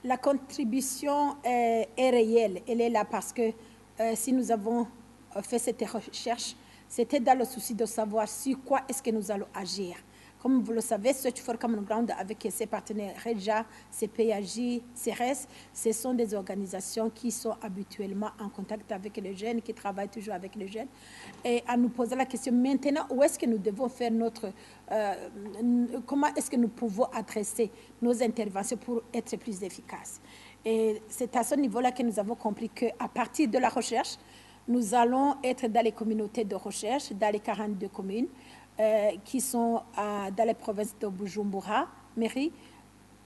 La contribution est réelle. Elle est là parce que si nous avons fait cette recherche, c'était dans le souci de savoir sur quoi est-ce que nous allons agir. Comme vous le savez, Search for Common Ground avec ses partenaires REJA, CPAJ, CRS, ce sont des organisations qui sont habituellement en contact avec les jeunes, qui travaillent toujours avec les jeunes, et à nous poser la question maintenant, où est-ce que nous devons faire comment est-ce que nous pouvons adresser nos interventions pour être plus efficaces. Et c'est à ce niveau-là que nous avons compris qu'à partir de la recherche, nous allons être dans les communautés de recherche, dans les 42 communes, qui sont dans les provinces de Bujumbura, mairie,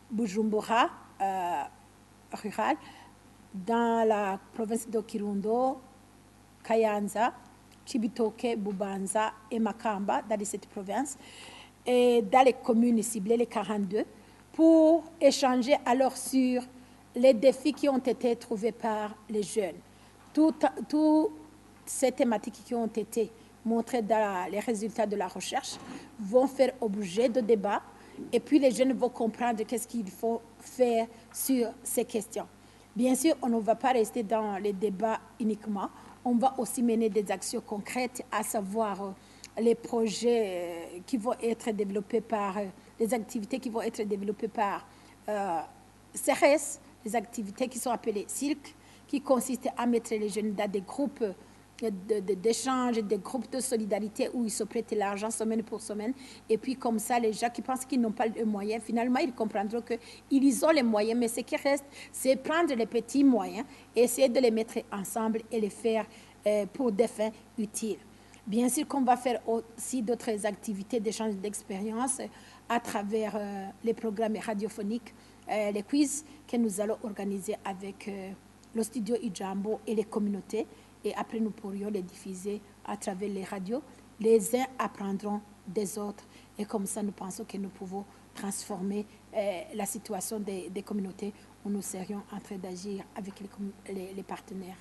Bujumbura, rural, dans la province de Kirundo, Kayanza, Chibitoke, Bubanza et Makamba, dans cette province, et dans les communes ciblées, les 42, pour échanger alors sur les défis qui ont été trouvés par les jeunes. Toutes ces thématiques qui ont été montrées dans les résultats de la recherche vont faire objet de débat et puis les jeunes vont comprendre qu'est-ce qu'il faut faire sur ces questions. Bien sûr, on ne va pas rester dans les débats uniquement, on va aussi mener des actions concrètes, à savoir les projets qui vont être développés par, les activités qui vont être développées par CRS, les activités qui sont appelées cirques, qui consistent à mettre les jeunes dans des groupes d'échange, des groupes de solidarité où ils se prêtent l'argent semaine pour semaine. Et puis comme ça, les gens qui pensent qu'ils n'ont pas de moyens, finalement, ils comprendront qu'ils ont les moyens, mais ce qui reste, c'est prendre les petits moyens, essayer de les mettre ensemble et les faire pour des fins utiles. Bien sûr qu'on va faire aussi d'autres activités d'échange d'expériences à travers les programmes radiophoniques, les quiz que nous allons organiser avec le studio Ijambo et les communautés. Et après, nous pourrions les diffuser à travers les radios. Les uns apprendront des autres. Et comme ça, nous pensons que nous pouvons transformer la situation des communautés où nous serions en train d'agir avec les partenaires.